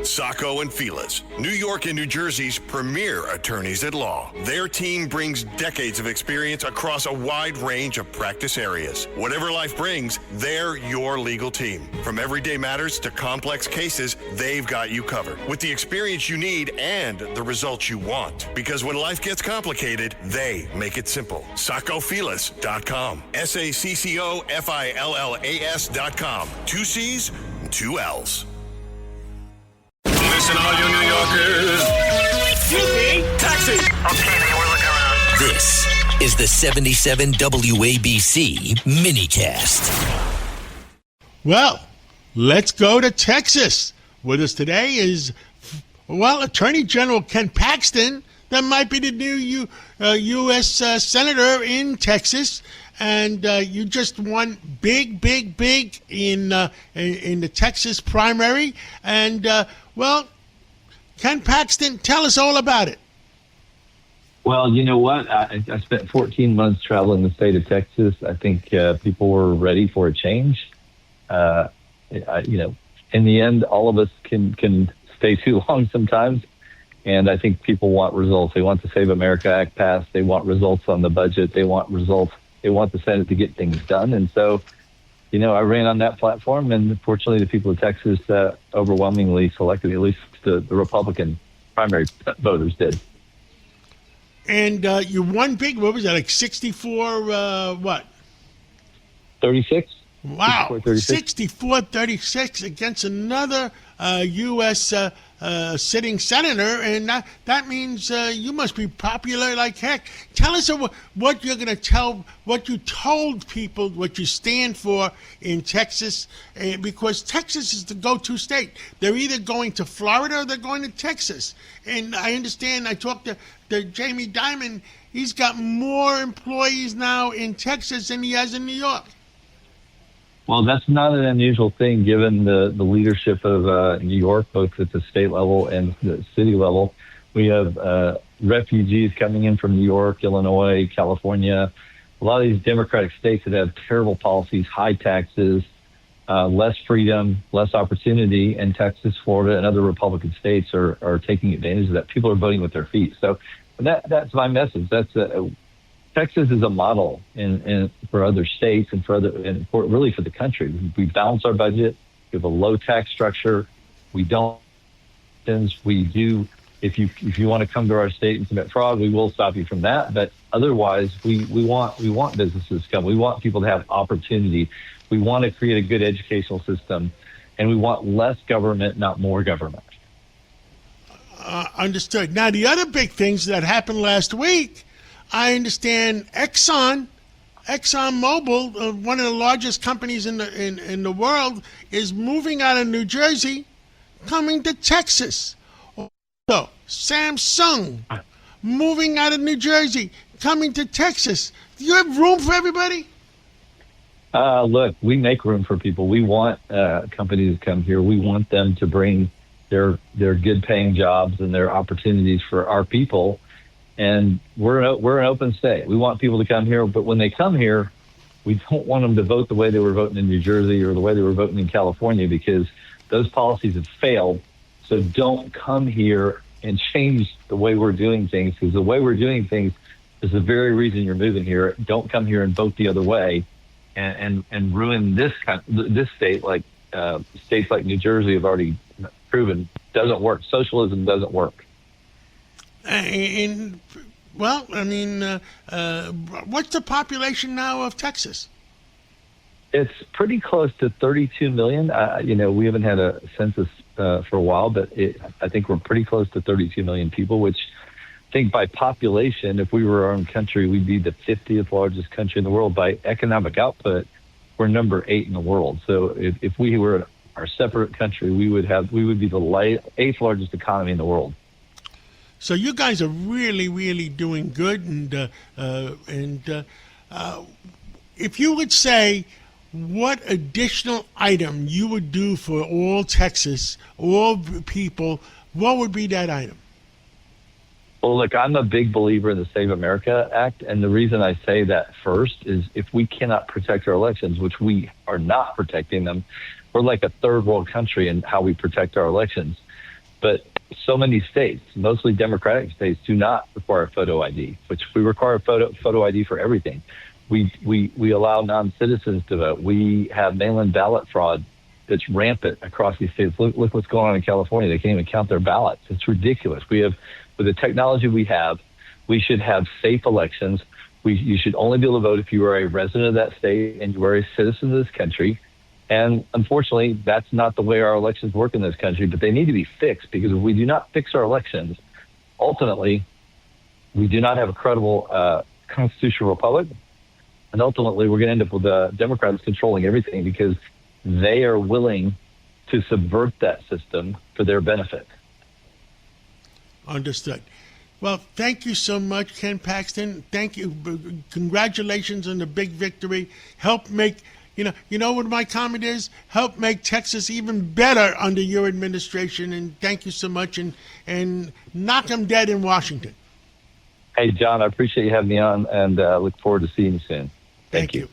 Sacco and Feliz, New York and New Jersey's premier attorneys at law. Their team brings decades of experience across a wide range of practice areas. Whatever life brings, they're your legal team. From everyday matters to complex cases, they've got you covered with the experience you need and the results you want. Because when life gets complicated, they make it simple. SaccoFeliz.com. SACCOFILLAS.com. 2 C's, 2 L's. Listen, all you New Yorkers. Excuse me. Taxi. Okay, we're looking around. This is the 77 WABC minicast. Well, let's go to Texas. With us today is, Attorney General Ken Paxton. That might be the new U.S. Senator in Texas. And you just won big in the Texas primary. And, Ken Paxton, tell us all about it. Well, you know what? I spent 14 months traveling the state of Texas. I think people were ready for a change. In the end, all of us can stay too long sometimes. And I think people want results. They want the Save America Act passed. They want results on the budget. They want results. They want the Senate to get things done. And so, I ran on that platform. And fortunately, the people of Texas overwhelmingly selected, at least the Republican primary voters did. And you won big. What was that, like 64, 36? Wow, 64-36 against another U.S. Sitting senator, and that means you must be popular like heck. Tell us what you're going to tell, what you told people, what you stand for in Texas, because Texas is the go-to state. They're either going to Florida or they're going to Texas. And I understand, I talked to Jamie Dimon, he's got more employees now in Texas than he has in New York. Well, that's not an unusual thing given the leadership of New York, both at the state level and the city level. We have refugees coming in from New York, Illinois, California, a lot of these Democratic states that have terrible policies, high taxes, less freedom, less opportunity, and Texas, Florida, and other Republican states are taking advantage of that. People are voting with their feet. So that's my message. Texas is a model for other states and for the country. We balance our budget. We have a low tax structure. We don't. We do. If you want to come to our state and commit fraud, we will stop you from that. But otherwise, we want businesses to come. We want people to have opportunity. We want to create a good educational system, and we want less government, not more government. Understood. Now, the other big things that happened last week. I understand ExxonMobil, one of the largest companies in the world, is moving out of New Jersey, coming to Texas. So Samsung moving out of New Jersey, coming to Texas. Do you have room for everybody? Look, we make room for people. We want companies to come here. We want them to bring their good-paying jobs and their opportunities for our people. And we're an open state. We want people to come here, but when they come here, we don't want them to vote the way they were voting in New Jersey or the way they were voting in California, because those policies have failed. So don't come here and change the way we're doing things, because the way we're doing things is the very reason you're moving here. Don't come here and vote the other way and ruin this state, like states like New Jersey have already proven doesn't work. Socialism doesn't work. What's the population now of Texas? It's pretty close to 32 million. We haven't had a census for a while, but I think we're pretty close to 32 million people, which I think by population, if we were our own country, we'd be the 50th largest country in the world. By economic output, we're number 8 in the world. So if we were our separate country, we would be the 8th largest economy in the world. So you guys are really, really doing good, and if you would say what additional item you would do for all Texas, all people, what would be that item? Well, look, I'm a big believer in the Save America Act, and the reason I say that first is if we cannot protect our elections, which we are not protecting them, we're like a third world country in how we protect our elections. But so many states, mostly Democratic states, do not require photo ID, which we require photo ID for everything. We allow non-citizens to vote. We have mail-in ballot fraud that's rampant across these states. Look what's going on in California. They can't even count their ballots. It's ridiculous. With the technology we have, we should have safe elections. You should only be able to vote if you are a resident of that state and you are a citizen of this country. And unfortunately, that's not the way our elections work in this country, but they need to be fixed, because if we do not fix our elections, ultimately, we do not have a credible constitutional republic. And ultimately, we're going to end up with the Democrats controlling everything, because they are willing to subvert that system for their benefit. Understood. Well, thank you so much, Ken Paxton. Thank you. Congratulations on the big victory. Help make, you know what my comment is? Help make Texas even better under your administration. And thank you so much. And knock them dead in Washington. Hey, John, I appreciate you having me on, and look forward to seeing you soon. Thank you.